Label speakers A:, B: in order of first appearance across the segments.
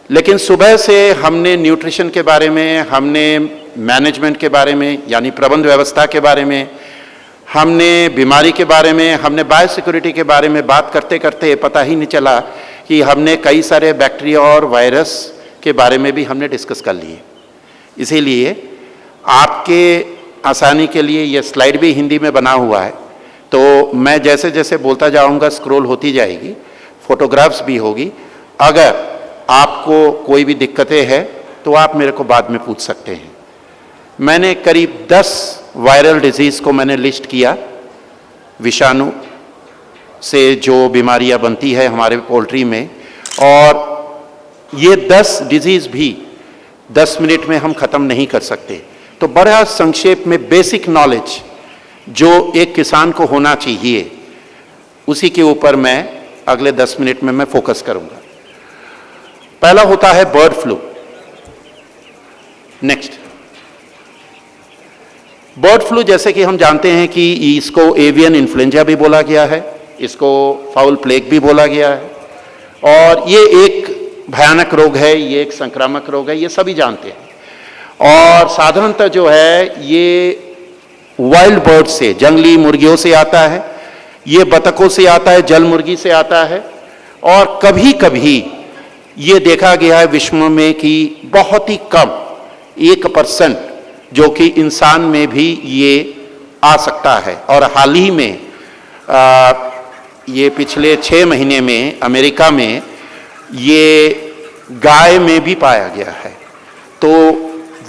A: लेकिन सुबह से हमने न्यूट्रिशन के बारे में, हमने मैनेजमेंट के बारे में यानी प्रबंध व्यवस्था के बारे में, हमने बीमारी के बारे में, हमने बायोसिक्योरिटी के बारे में बात करते करते पता ही नहीं चला कि हमने कई सारे बैक्टीरिया और वायरस के बारे में भी हमने डिस्कस कर लिए। इसीलिए आपके आसानी के लिए ये स्लाइड भी हिंदी में बना हुआ है, तो मैं जैसे जैसे बोलता जाऊंगा स्क्रॉल होती जाएगी, फोटोग्राफ्स भी होगी। अगर आपको कोई भी दिक्कतें हैं तो आप मेरे को बाद में पूछ सकते हैं। मैंने करीब 10 वायरल डिजीज़ को मैंने लिस्ट किया, विषाणु से जो बीमारियां बनती है हमारे पोल्ट्री में, और ये 10 डिजीज़ भी 10 मिनट में हम ख़त्म नहीं कर सकते। तो बड़ा संक्षेप में बेसिक नॉलेज जो एक किसान को होना चाहिए, उसी के ऊपर मैं अगले 10 मिनट में मैं फोकस करूंगा। पहला होता है bird flu. Next, bird flu जैसे कि हम जानते हैं कि इसको एवियन इन्फ्लुएंजा भी बोला गया है, इसको फाउल प्लेग भी बोला गया है, और ये एक भयानक रोग है, ये एक संक्रामक रोग है, ये सभी जानते हैं। और साधारणतः जो है ये वाइल्ड बर्ड से, जंगली मुर्गियों से आता है, ये बतखों से आता है, जल मुर्गी से आता है, और कभी कभी ये देखा गया है विश्व में कि बहुत ही कम 1% जो कि इंसान में भी ये आ सकता है। और हाल ही में ये पिछले 6 महीने में अमेरिका में ये गाय में भी पाया गया है। तो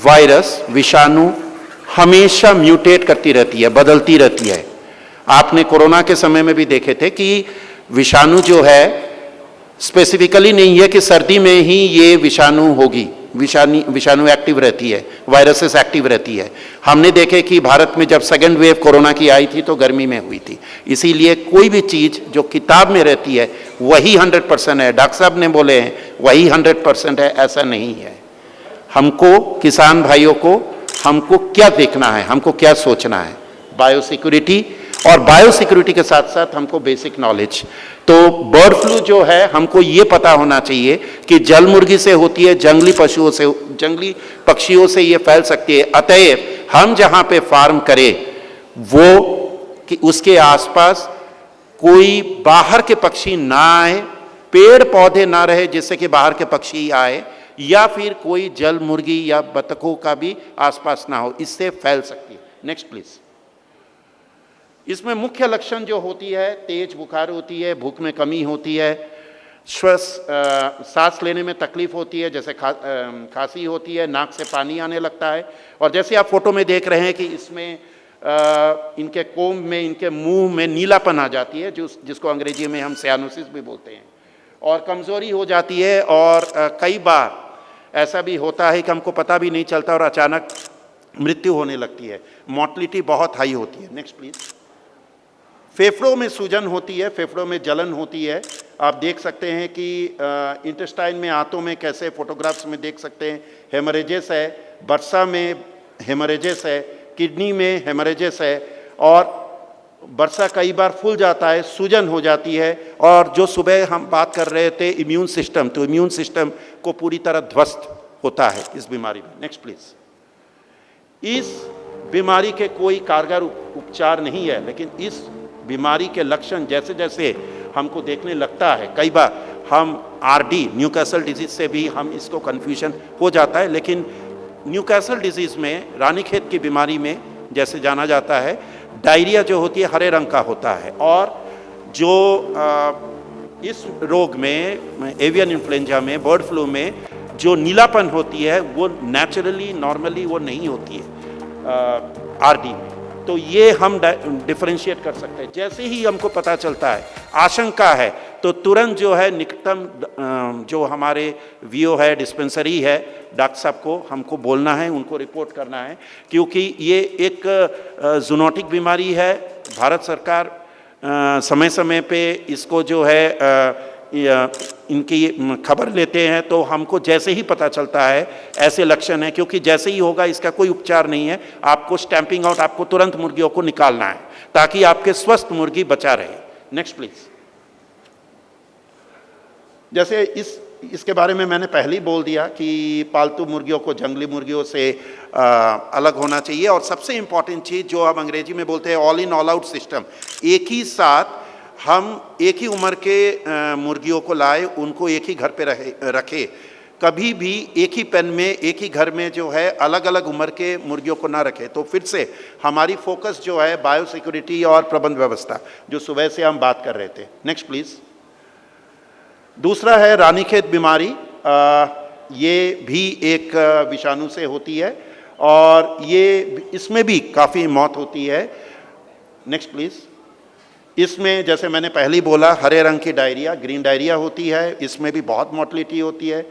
A: वायरस, विषाणु हमेशा म्यूटेट करती रहती है, बदलती रहती है। आपने कोरोना के समय में भी देखे थे कि विषाणु जो है स्पेसिफिकली नहीं है कि सर्दी में ही ये विषाणु होगी, विषाणु एक्टिव रहती है, वायरसेस एक्टिव रहती है। हमने देखे कि भारत में जब सेकेंड वेव कोरोना की आई थी तो गर्मी में हुई थी। इसीलिए कोई भी चीज़ जो किताब में रहती है वही 100% है, डॉक्टर साहब ने बोले हैं वही 100% है, ऐसा नहीं है। हमको, किसान भाइयों को, हमको क्या देखना है, हमको क्या सोचना है, बायोसिक्योरिटी, और बायोसिक्योरिटी के साथ साथ हमको बेसिक नॉलेज। तो बर्ड फ्लू जो है हमको ये पता होना चाहिए कि जल मुर्गी से होती है, जंगली पशुओं से, जंगली पक्षियों से ये फैल सकती है। अतएव हम जहां पे फार्म करें वो कि उसके आसपास कोई बाहर के पक्षी ना आए, पेड़ पौधे ना रहे जिससे कि बाहर के पक्षी आए, या फिर कोई जल मुर्गी या बतखों का भी आसपास ना हो, इससे फैल सकती है। Next please. इसमें मुख्य लक्षण जो होती है, तेज बुखार होती है, भूख में कमी होती है, सांस लेने में तकलीफ होती है, जैसे खांसी होती है, नाक से पानी आने लगता है, और जैसे आप फोटो में देख रहे हैं कि इसमें इनके कोम में, इनके मुंह में नीलापन आ जाती है, जिसको अंग्रेजी में हम सियानोसिस भी बोलते हैं, और कमजोरी हो जाती है, और कई बार ऐसा भी होता है कि हमको पता भी नहीं चलता और अचानक मृत्यु होने लगती है। मोर्टेलिटी बहुत हाई होती है। Next please. फेफड़ों में सूजन होती है, फेफड़ों में जलन होती है। आप देख सकते हैं कि इंटेस्टाइन में, आंतों में कैसे फोटोग्राफ्स में देख सकते हैं हेमरेजेस है, बरसा में हेमरेजेस है, किडनी में हेमरेजेस है, और बरसा कई बार फूल जाता है, सूजन हो जाती है। और जो सुबह हम बात कर रहे थे इम्यून सिस्टम, तो इम्यून सिस्टम को पूरी तरह ध्वस्त होता है इस बीमारी में। Next please. इस बीमारी के कोई कारगर उपचार नहीं है, लेकिन इस बीमारी के लक्षण जैसे जैसे हमको देखने लगता है, कई बार हम आरडी, न्यूकैसल डिजीज से भी हम इसको कन्फ्यूजन हो जाता है। लेकिन न्यूकैसल डिजीज में, रानीखेत की बीमारी में जैसे जाना जाता है, डायरिया जो होती है हरे रंग का होता है, और जो इस रोग में, एवियन इन्फ्लुएंजा में, बर्ड फ्लू में जो नीलापन होती है वो नेचुरली, नॉर्मली वो नहीं होती है आरडी में। तो ये हम डिफरेंशिएट कर सकते हैं। जैसे ही हमको पता चलता है, आशंका है, तो तुरंत जो है निकटतम जो हमारे वीओ है, डिस्पेंसरी है, डॉक्टर साहब को हमको बोलना है, उनको रिपोर्ट करना है, क्योंकि ये एक जूनोटिक बीमारी है। भारत सरकार समय समय पे इसको जो है इनकी खबर लेते हैं, तो हमको जैसे ही पता चलता है ऐसे लक्षण है, क्योंकि जैसे ही होगा इसका कोई उपचार नहीं है, आपको स्टैंपिंग आउट, आपको तुरंत मुर्गियों को निकालना है ताकि आपके स्वस्थ मुर्गी बचा रहे। Next please. जैसे इसके बारे में मैंने पहले ही बोल दिया कि पालतू मुर्गियों को जंगली मुर्गियों से अलग होना चाहिए। और सबसे इंपॉर्टेंट चीज़ जो हम अंग्रेजी में बोलते हैं all in all out system, एक ही साथ हम एक ही उम्र के मुर्गियों को लाए, उनको एक ही घर पे रखे, कभी भी एक ही पेन में एक ही घर में जो है अलग अलग उम्र के मुर्गियों को ना रखे। तो फिर से हमारी फोकस जो है बायोसिक्योरिटी और प्रबंध व्यवस्था, जो सुबह से हम बात कर रहे थे। Next please. दूसरा है रानीखेत बीमारी। ये भी एक विषाणु से होती है और इसमें भी काफ़ी मौत होती है। Next please. इसमें जैसे मैंने पहले ही बोला, हरे रंग की डायरिया, ग्रीन डायरिया होती है, इसमें भी बहुत मोर्टलिटी होती है।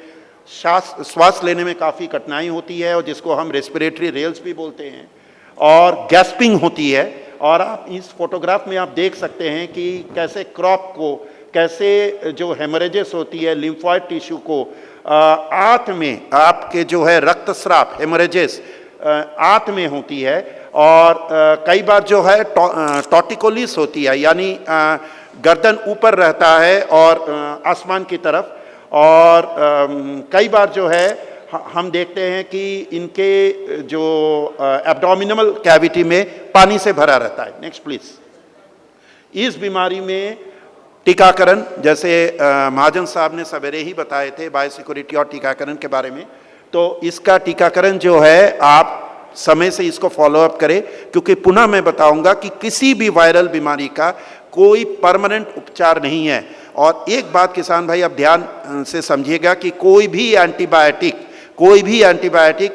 A: श्वास लेने में काफ़ी कठिनाई होती है और जिसको हम रेस्पिरेटरी रेल्स भी बोलते हैं, और गैस्पिंग होती है। और आप इस फोटोग्राफ में आप देख सकते हैं कि कैसे क्रॉप को, कैसे जो हेमरेजेस होती है लिम्फॉइड टिश्यू को, आंत में आपके जो है रक्तस्राव हेमरेजेस आंत में होती है। और कई बार जो है टॉर्टिकोलिस होती है, यानी गर्दन ऊपर रहता है और आसमान की तरफ। और कई बार जो है हम देखते हैं कि इनके जो एब्डोमिनल कैविटी में पानी से भरा रहता है। Next please. इस बीमारी में टीकाकरण, जैसे महाजन साहब ने सवेरे ही बताए थे बायोसिक्योरिटी और टीकाकरण के बारे में, तो इसका टीकाकरण जो है आप समय से इसको फॉलो अप करें, क्योंकि पुनः मैं बताऊंगा कि किसी भी वायरल बीमारी का कोई परमानेंट उपचार नहीं है। और एक बात किसान भाई आप ध्यान से समझिएगा कि कोई भी एंटीबायोटिक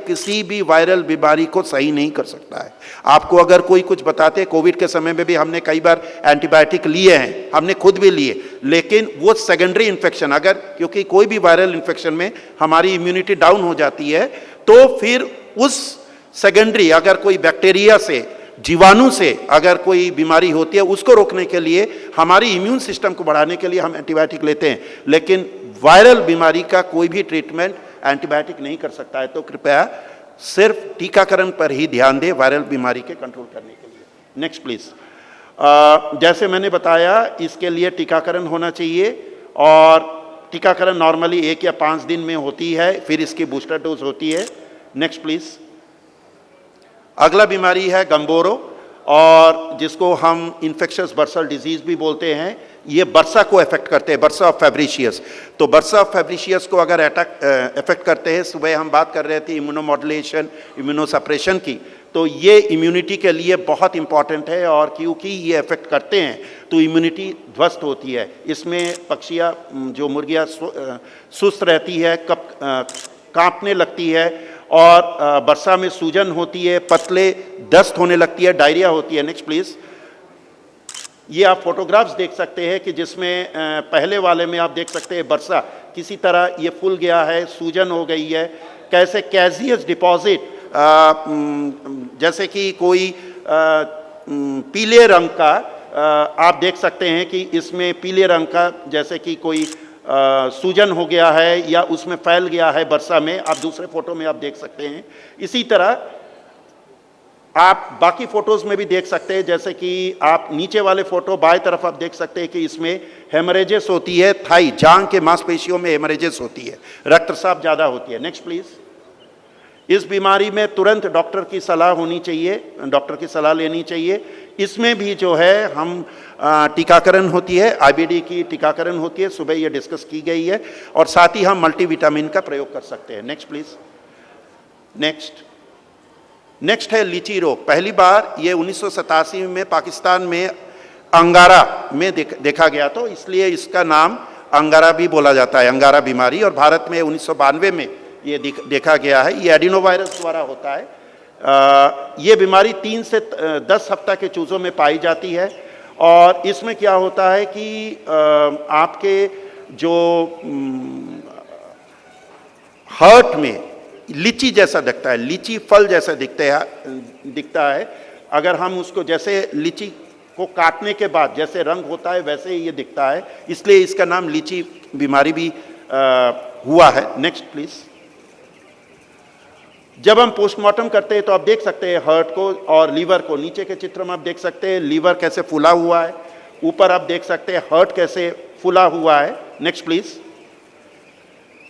A: किसी भी वायरल बीमारी को सही नहीं कर सकता है। आपको अगर कोई कुछ बताते, कोविड के समय में भी हमने कई बार एंटीबायोटिक लिए हैं, हमने खुद भी लिए, लेकिन वो सेकेंडरी इन्फेक्शन, अगर क्योंकि कोई भी वायरल इन्फेक्शन में हमारी इम्यूनिटी डाउन हो जाती है, तो फिर उस सेकेंडरी अगर कोई बैक्टीरिया से, जीवाणु से अगर कोई बीमारी होती है, उसको रोकने के लिए, हमारी इम्यून सिस्टम को बढ़ाने के लिए हम एंटीबायोटिक लेते हैं। लेकिन वायरल बीमारी का कोई भी ट्रीटमेंट एंटीबायोटिक नहीं कर सकता है। तो कृपया सिर्फ टीकाकरण पर ही ध्यान दें वायरल बीमारी के कंट्रोल करने के लिए। Next please. जैसे मैंने बताया, इसके लिए टीकाकरण होना चाहिए और टीकाकरण नॉर्मली 1 या 5 दिन में होती है, फिर इसकी बूस्टर डोज होती है। Next please. अगला बीमारी है गंबोरो, और जिसको हम इन्फेक्शियस बर्सल डिजीज भी बोलते हैं। ये बर्सा को अफेक्ट करते हैं, बर्सा ऑफ फैब्रिशियस। तो बर्सा ऑफ फैब्रिशियस को अगर अफेक्ट करते हैं, सुबह हम बात कर रहे थे इम्यूनोमॉड्यूलेशन, इम्यूनोसप्रेशन की, तो ये इम्यूनिटी के लिए बहुत इंपॉर्टेंट है। और क्योंकि ये अफेक्ट करते हैं तो इम्यूनिटी ध्वस्त होती है। इसमें पक्षियाँ, जो मुर्गियाँ सुस्त रहती है, कांपने लगती है, और बरसा में सूजन होती है, पतले दस्त होने लगती है, डायरिया होती है। Next please. ये आप फोटोग्राफ्स देख सकते हैं कि जिसमें पहले वाले में आप देख सकते हैं बरसा किसी तरह ये फूल गया है, सूजन हो गई है, कैसे कैजियस डिपॉजिट, जैसे कि कोई पीले रंग का, आप देख सकते हैं कि इसमें पीले रंग का जैसे कि कोई सूजन हो गया है या उसमें फैल गया है बरसा में, आप दूसरे फोटो में आप देख सकते हैं। इसी तरह आप बाकी फोटोज में भी देख सकते हैं, जैसे कि आप नीचे वाले फोटो बाएं तरफ आप देख सकते हैं कि इसमें हेमरेजेस होती है, थाई जांघ के मांसपेशियों में हेमरेजेस होती है, रक्तस्राव ज़्यादा होती है। Next please. इस बीमारी में तुरंत डॉक्टर की सलाह होनी चाहिए, डॉक्टर की सलाह लेनी चाहिए। इसमें भी जो है हम टीकाकरण होती है, आईबीडी की टीकाकरण होती है, सुबह ये डिस्कस की गई है, और साथ ही हम मल्टीविटामिन का प्रयोग कर सकते हैं। Next please. नेक्स्ट है लीची रोग। पहली बार ये 1987 में पाकिस्तान में अंगारा में देखा गया, तो इसलिए इसका नाम अंगारा भी बोला जाता है, अंगारा बीमारी। और भारत में 1992 में ये देखा गया है। ये एडिनोवायरस द्वारा होता है। ये बीमारी 3 से 10 हफ्ता के चूज़ों में पाई जाती है। और इसमें क्या होता है कि आपके जो हार्ट में लीची जैसा दिखता है, लीची फल जैसा दिखता है। अगर हम उसको जैसे लीची को काटने के बाद जैसे रंग होता है वैसे ही ये दिखता है, इसलिए इसका नाम लीची बीमारी भी हुआ है। Next please. जब हम पोस्टमार्टम करते हैं तो आप देख सकते हैं हार्ट को और लीवर को, नीचे के चित्र में आप देख सकते हैं लीवर कैसे फूला हुआ है, ऊपर आप देख सकते हैं हर्ट कैसे फूला हुआ है। Next please.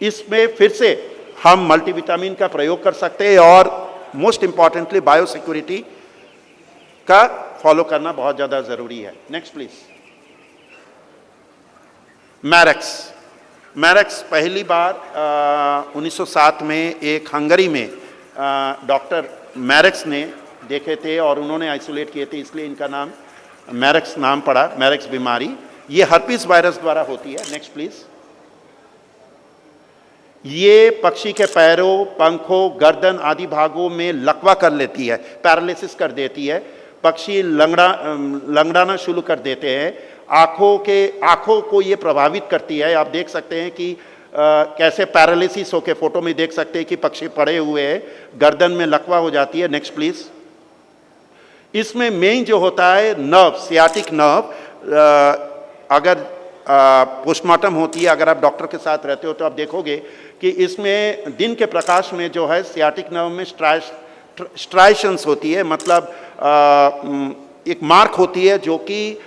A: इसमें फिर से हम मल्टीविटामिन का प्रयोग कर सकते हैं और मोस्ट इंपॉर्टेंटली बायोसिक्योरिटी का फॉलो करना बहुत ज़्यादा ज़रूरी है। Next please. मैरेक्स पहली बार 1907 में एक हंगरी में डॉक्टर मैरेक्स ने देखे थे और उन्होंने आइसोलेट किए थे, इसलिए इनका नाम मैरेक्स नाम पड़ा, मैरेक्स बीमारी। ये हर्पीस वायरस द्वारा होती है। Next please. ये पक्षी के पैरों, पंखों, गर्दन आदि भागों में लकवा कर लेती है, पैरालिसिस कर देती है। पक्षी लंगड़ाना शुरू कर देते हैं। आँखों को ये प्रभावित करती है। आप देख सकते हैं कि कैसे पैरालिसिस होके फोटो में देख सकते हैं कि पक्षी पड़े हुए हैं, गर्दन में लकवा हो जाती है। Next please. इसमें मेन जो होता है नर्व, सियाटिक नर्व, अगर पोस्टमार्टम होती है, अगर आप डॉक्टर के साथ रहते हो तो आप देखोगे कि इसमें दिन के प्रकाश में जो है सियाटिक नर्व में स्ट्राइशंस होती है, मतलब एक मार्क होती है जो कि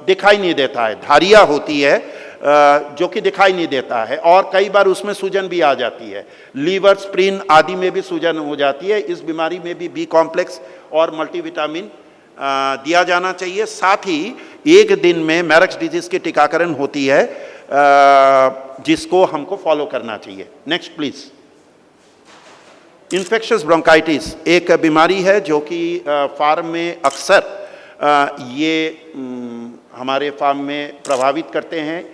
A: दिखाई नहीं देता है, धारिया होती है जो कि दिखाई नहीं देता है, और कई बार उसमें सूजन भी आ जाती है। लीवर, स्प्रीन आदि में भी सूजन हो जाती है। इस बीमारी में भी बी कॉम्प्लेक्स और मल्टीविटामिन दिया जाना चाहिए। साथ ही एक दिन में मैरेक्स डिजीज की टीकाकरण होती है जिसको हमको फॉलो करना चाहिए। Next please. इन्फेक्शियस ब्रोंकाइटिस एक बीमारी है जो कि फार्म में अक्सर ये हमारे फार्म में प्रभावित करते हैं।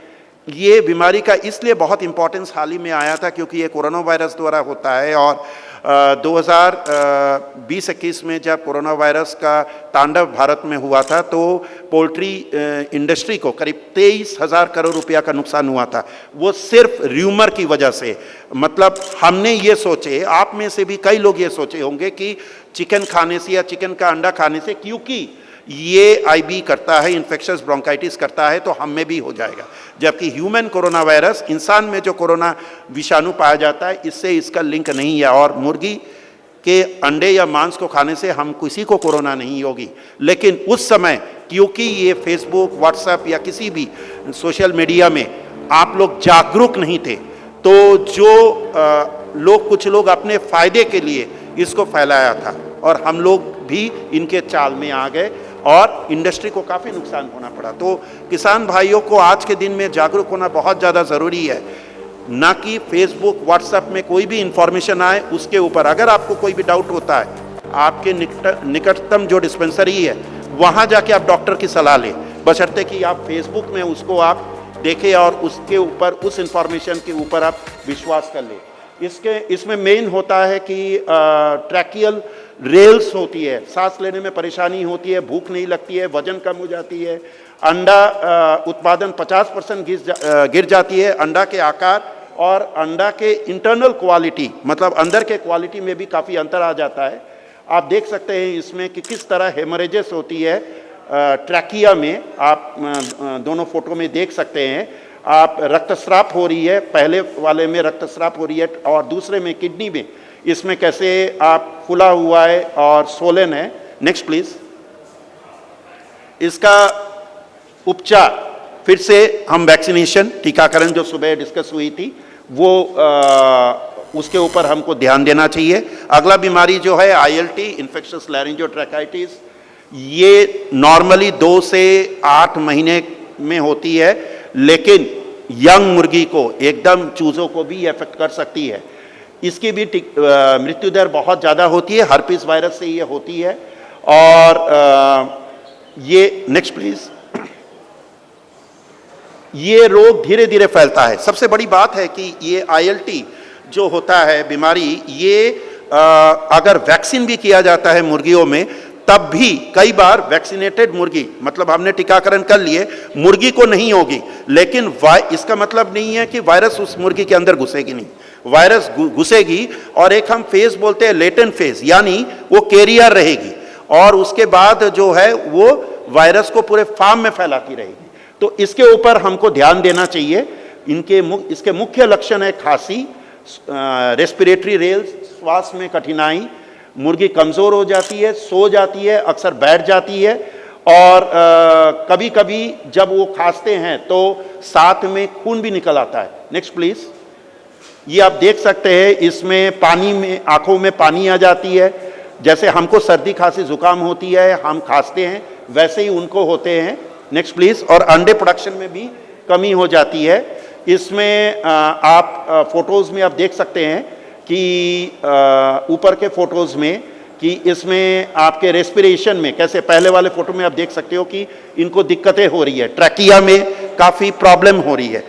A: ये बीमारी का इसलिए बहुत इम्पोर्टेंस हाल ही में आया था क्योंकि ये कोरोना वायरस द्वारा होता है, और 2020-21 में जब कोरोना वायरस का तांडव भारत में हुआ था तो पोल्ट्री इंडस्ट्री को करीब 23,000 करोड़ रुपया का नुकसान हुआ था। वो सिर्फ र्यूमर की वजह से, मतलब हमने ये सोचे, आप में से भी कई लोग ये सोचे होंगे कि चिकन खाने से या चिकन का अंडा खाने से, क्योंकि ये आईबी करता है, इन्फेक्शियस ब्रोंकाइटिस करता है, तो हम में भी हो जाएगा। जबकि ह्यूमन कोरोना वायरस, इंसान में जो कोरोना विषाणु पाया जाता है, इससे इसका लिंक नहीं है, और मुर्गी के अंडे या मांस को खाने से हम किसी को कोरोना नहीं होगी। लेकिन उस समय क्योंकि ये फेसबुक, व्हाट्सएप या किसी भी सोशल मीडिया में आप लोग जागरूक नहीं थे, तो जो कुछ लोग अपने फायदे के लिए इसको फैलाया था, और हम लोग भी इनके चाल में आ गए और इंडस्ट्री को काफ़ी नुकसान होना पड़ा। तो किसान भाइयों को आज के दिन में जागरूक होना बहुत ज़्यादा ज़रूरी है, ना कि फेसबुक, व्हाट्सएप में कोई भी इंफॉर्मेशन आए उसके ऊपर। अगर आपको कोई भी डाउट होता है, आपके निकटतम जो डिस्पेंसरी है वहाँ जाके आप डॉक्टर की सलाह लें, बशर्ते कि आप फेसबुक में उसको आप देखें और उसके ऊपर, उस इंफॉर्मेशन के ऊपर आप विश्वास कर लें। इसमें मेन होता है कि ट्रैकियल रेल्स होती है, सांस लेने में परेशानी होती है, भूख नहीं लगती है, वजन कम हो जाती है, अंडा उत्पादन 50% गिर जाती है, अंडा के आकार और अंडा के इंटरनल क्वालिटी, मतलब अंदर के क्वालिटी में भी काफ़ी अंतर आ जाता है। आप देख सकते हैं इसमें कि किस तरह हेमरेजेस होती है ट्रैकिया में, आप दोनों फोटो में देख सकते हैं। आप रक्तस्राव हो रही है, पहले वाले में रक्तस्राव हो रही है और दूसरे में किडनी में, इसमें कैसे आप फूला हुआ है और सोलन है। Next please. इसका उपचार, फिर से हम वैक्सीनेशन, टीकाकरण जो सुबह डिस्कस हुई थी वो उसके ऊपर हमको ध्यान देना चाहिए। अगला बीमारी जो है ILT, इन्फेक्शियस लैरिंजियोट्रैकाइटिस, ये नॉर्मली 2 से 8 महीने में होती है, लेकिन यंग मुर्गी को, एकदम चूज़ों को भी अफेक्ट कर सकती है। इसकी भी मृत्यु दर बहुत ज़्यादा होती है, हर्पीस वायरस से ये होती है। और ये नेक्स्ट प्लीज। ये रोग धीरे धीरे फैलता है। सबसे बड़ी बात है कि ये ILT जो होता है बीमारी, ये अगर वैक्सीन भी किया जाता है मुर्गियों में, तब भी कई बार वैक्सीनेटेड मुर्गी, मतलब हमने टीकाकरण कर लिए, मुर्गी को नहीं होगी, लेकिन इसका मतलब नहीं है कि वायरस उस मुर्गी के अंदर घुसेगी नहीं, वायरस घुसेगी और एक हम फेज बोलते हैं लेटेंट फेज, यानी वो कैरियर रहेगी और उसके बाद जो है वो वायरस को पूरे फार्म में फैलाती रहेगी। तो इसके ऊपर हमको ध्यान देना चाहिए। इसके मुख्य लक्षण है खांसी, रेस्पिरेटरी रेल्स, श्वास में कठिनाई, मुर्गी कमज़ोर हो जाती है, सो जाती है, अक्सर बैठ जाती है और कभी कभी जब वो खांसते हैं तो साथ में खून भी निकल आता है। Next please. ये आप देख सकते हैं, इसमें पानी में आंखों में पानी आ जाती है। जैसे हमको सर्दी खांसी जुकाम होती है, हम खांसते हैं, वैसे ही उनको होते हैं। Next please. और अंडे प्रोडक्शन में भी कमी हो जाती है। इसमें आप फोटोज में आप देख सकते हैं कि ऊपर के फोटोज में कि इसमें आपके रेस्पिरेशन में कैसे, पहले वाले फोटो में आप देख सकते हो कि इनको दिक्कतें हो रही है, ट्रैकिया में काफ़ी प्रॉब्लम हो रही है।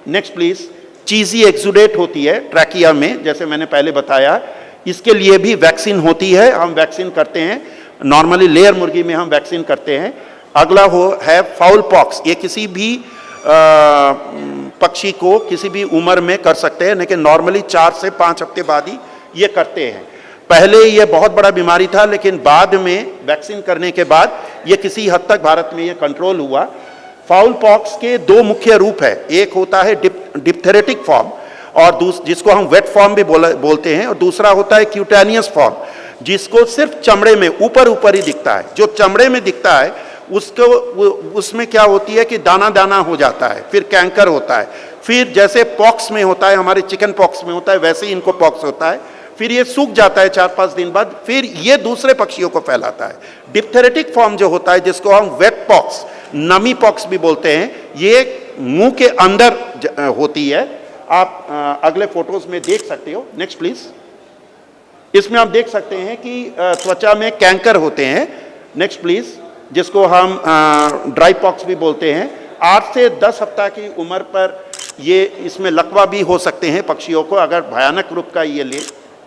A: Next please. चीज़ी एक्सुडेट होती है ट्रैकिया में, जैसे मैंने पहले बताया। इसके लिए भी वैक्सीन होती है, हम वैक्सीन करते हैं। नॉर्मली लेयर मुर्गी में हम वैक्सीन करते हैं। अगला है फाउल पॉक्स। ये किसी भी पक्षी को किसी भी उम्र में कर सकते हैं, लेकिन नॉर्मली 4 से 5 हफ्ते बाद ही ये करते हैं। पहले ये बहुत बड़ा बीमारी था, लेकिन बाद में वैक्सीन करने के बाद ये किसी हद तक भारत में ये कंट्रोल हुआ। फाउल पॉक्स के 2 मुख्य रूप है। एक होता है डिप्थेरेटिक फॉर्म, और जिसको हम वेट फॉर्म भी बोलते हैं, और दूसरा होता है क्यूटेनियस फॉर्म, जिसको सिर्फ चमड़े में ऊपर ही दिखता है। जो चमड़े में दिखता है उसमें क्या होती है कि दाना दाना हो जाता है, फिर कैंकर होता है, फिर जैसे पॉक्स में होता है, हमारे चिकन पॉक्स में होता है, वैसे ही इनको पॉक्स होता है। फिर ये सूख जाता है 4-5 दिन बाद, फिर ये दूसरे पक्षियों को फैलाता है। डिप्थेरेटिक फॉर्म जो होता है, जिसको हम वेट पॉक्स, नमी पॉक्स भी बोलते हैं, ये मुंह के अंदर होती है। आप अगले फोटोज में देख सकते हो। Next please. इसमें आप देख सकते हैं कि त्वचा में कैंकर होते हैं। Next please. जिसको हम ड्राई पॉक्स भी बोलते हैं। 8 से 10 हफ्ता की उम्र पर ये इसमें लकवा भी हो सकते हैं पक्षियों को, अगर भयानक रूप का ये ले।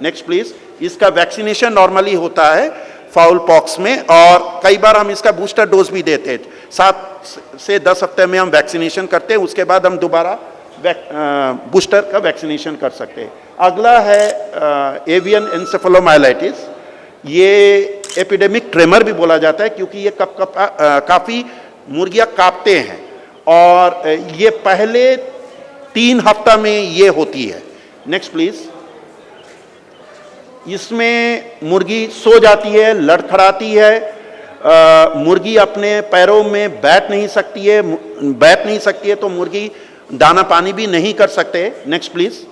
A: Next please. इसका वैक्सीनेशन नॉर्मली होता है फाउल पॉक्स में, और कई बार हम इसका बूस्टर डोज भी देते हैं। 7 से 10 हफ्ते में हम वैक्सीनेशन करते हैं, उसके बाद हम दोबारा बूस्टर का वैक्सीनेशन कर सकते हैं। अगला है एवियन एन्सेफेलोमाइलाइटिस। ये एपिडेमिक ट्रेमर भी बोला जाता है, क्योंकि ये काफ़ी मुर्गियाँ कांपते हैं, और ये पहले 3 हफ्ता में ये होती है। Next please. इसमें मुर्गी सो जाती है, लड़खड़ाती है, मुर्गी अपने पैरों में बैठ नहीं सकती है, तो मुर्गी दाना पानी भी नहीं कर सकते। Next please.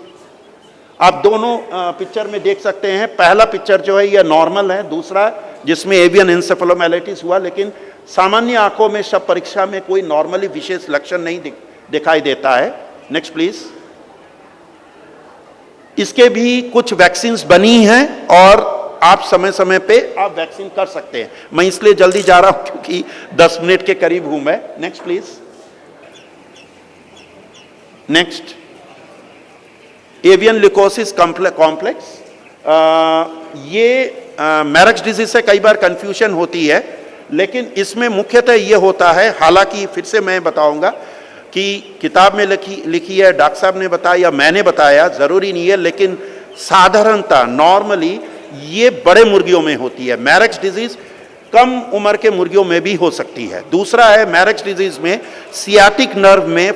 A: आप दोनों पिक्चर में देख सकते हैं। पहला पिक्चर जो है ये नॉर्मल है, दूसरा जिसमें एवियन एन्सेफेलोमाइलाइटिस हुआ, लेकिन सामान्य आंखों में शव परीक्षा में कोई नॉर्मली विशेष लक्षण नहीं दिखाई देता है। Next please. इसके भी कुछ वैक्सीन्स बनी हैं, और आप समय समय पे आप वैक्सीन कर सकते हैं। मैं इसलिए जल्दी जा रहा हूं क्योंकि 10 मिनट के करीब हूं मैं। Next please. Next. Avian leukosis complex. ये मैरक्स डिजीज से कई बार कंफ्यूजन होती है, लेकिन इसमें मुख्यतः ये होता है, हालांकि फिर से मैं बताऊंगा कि किताब में लिखी है, डॉक्टर साहब ने बताया या मैंने बताया, ज़रूरी नहीं है, लेकिन साधारणता नॉर्मली ये बड़े मुर्गियों में होती है। मैरक्स डिजीज कम उम्र के मुर्गियों में भी हो सकती है। दूसरा है मैरक्स डिजीज में सियाटिक नर्व में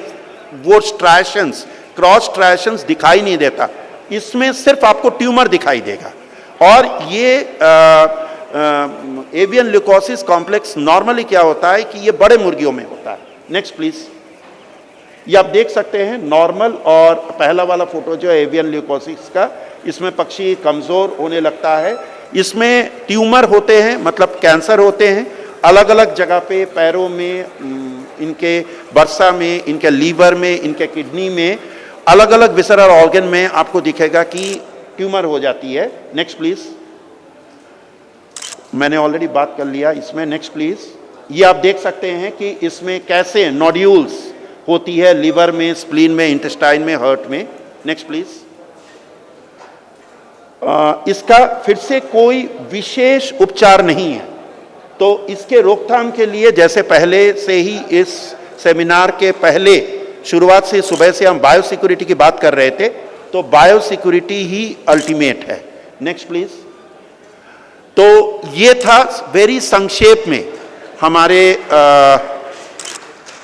A: वो स्ट्राइशंस, क्रॉस स्ट्राइशंस दिखाई नहीं देता, इसमें सिर्फ आपको ट्यूमर दिखाई देगा। और ये एवियन ल्यूकोसिस कॉम्प्लेक्स नॉर्मली क्या होता है कि ये बड़े मुर्गियों में होता है। Next please. ये आप देख सकते हैं नॉर्मल और पहला वाला फोटो जो है एवियन ल्यूकोसिस का, इसमें पक्षी कमज़ोर होने लगता है। इसमें ट्यूमर होते हैं, मतलब कैंसर होते हैं अलग अलग जगह पे, पैरों में, इनके बरसा में, इनके लीवर में, इनके किडनी में, अलग अलग विसरल ऑर्गन में आपको दिखेगा कि ट्यूमर हो जाती है। Next please. मैंने ऑलरेडी बात कर लिया इसमें। Next please. ये आप देख सकते हैं कि इसमें कैसे नोड्यूल्स होती है लीवर में, स्प्लीन में, इंटेस्टाइन में, हार्ट में। Next please. इसका फिर से कोई विशेष उपचार नहीं है, तो इसके रोकथाम के लिए जैसे पहले से ही इस सेमिनार के पहले शुरुआत से सुबह से हम बायोसिक्योरिटी की बात कर रहे थे, तो बायोसिक्योरिटी ही अल्टीमेट है। Next please. तो ये था वेरी संक्षेप में हमारे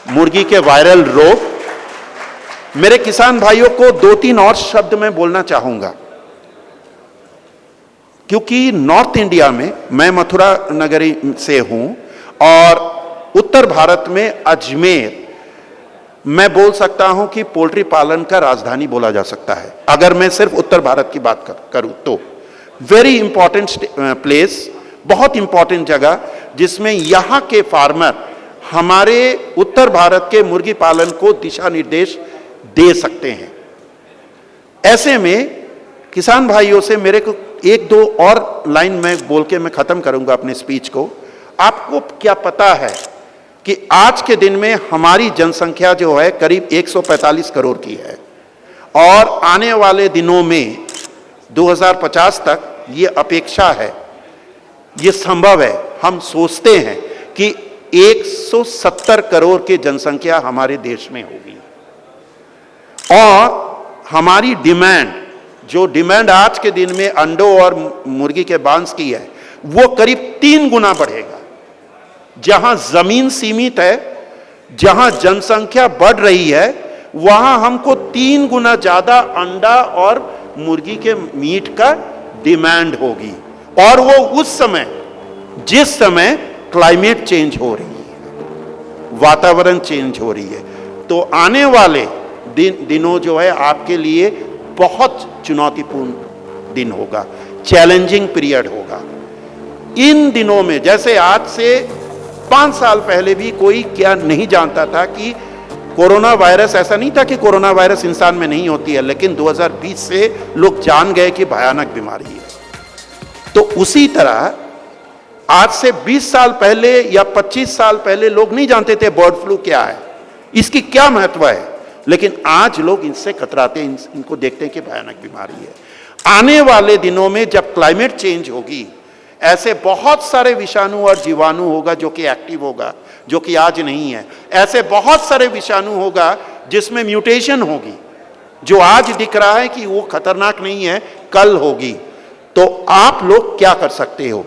A: मुर्गी के वायरल रोग। मेरे किसान भाइयों को 2-3 और शब्द मैं बोलना चाहूंगा, क्योंकि नॉर्थ इंडिया में, मैं मथुरा नगरी से हूं, और उत्तर भारत में अजमेर, मैं बोल सकता हूं कि पोल्ट्री पालन का राजधानी बोला जा सकता है, अगर मैं सिर्फ उत्तर भारत की बात करूं तो। वेरी इंपॉर्टेंट प्लेस, बहुत इंपॉर्टेंट जगह, जिसमें यहां के फार्मर हमारे उत्तर भारत के मुर्गी पालन को दिशा निर्देश दे सकते हैं। ऐसे में किसान भाइयों से मेरे को एक दो और लाइन में बोल के मैं खत्म करूंगा अपने स्पीच को। आपको क्या पता है कि आज के दिन में हमारी जनसंख्या जो है करीब 145 करोड़ की है, और आने वाले दिनों में 2050 तक ये अपेक्षा है, ये संभव है, हम सोचते हैं कि 170 करोड़ की जनसंख्या हमारे देश में होगी। और हमारी डिमांड, जो डिमांड आज के दिन में अंडों और मुर्गी के मांस की है, वो करीब 3 गुना बढ़ेगा। जहां जमीन सीमित है, जहां जनसंख्या बढ़ रही है, वहां हमको 3 गुना ज्यादा अंडा और मुर्गी के मीट का डिमांड होगी। और वो उस समय, जिस समय क्लाइमेट चेंज हो रही है, वातावरण चेंज हो रही है। तो आने वाले दिनों जो है आपके लिए बहुत चुनौतीपूर्ण दिन होगा, चैलेंजिंग पीरियड होगा। इन दिनों में, जैसे आज से 5 साल पहले भी कोई क्या नहीं जानता था कि कोरोना वायरस, ऐसा नहीं था कि कोरोना वायरस इंसान में नहीं होती है, लेकिन 2020 से लोग जान गए कि भयानक बीमारी है। तो उसी तरह आज से 20 साल पहले या 25 साल पहले लोग नहीं जानते थे बर्ड फ्लू क्या है, इसकी क्या महत्व है, लेकिन आज लोग इनसे कतराते हैं, इनको देखते हैं कि भयानक बीमारी है। आने वाले दिनों में जब क्लाइमेट चेंज होगी, ऐसे बहुत सारे विषाणु और जीवाणु होगा जो कि एक्टिव होगा, जो कि आज नहीं है। ऐसे बहुत सारे विषाणु होगा जिसमें म्यूटेशन होगी, जो आज दिख रहा है कि वो खतरनाक नहीं है, कल होगी। तो आप लोग क्या कर सकते हो?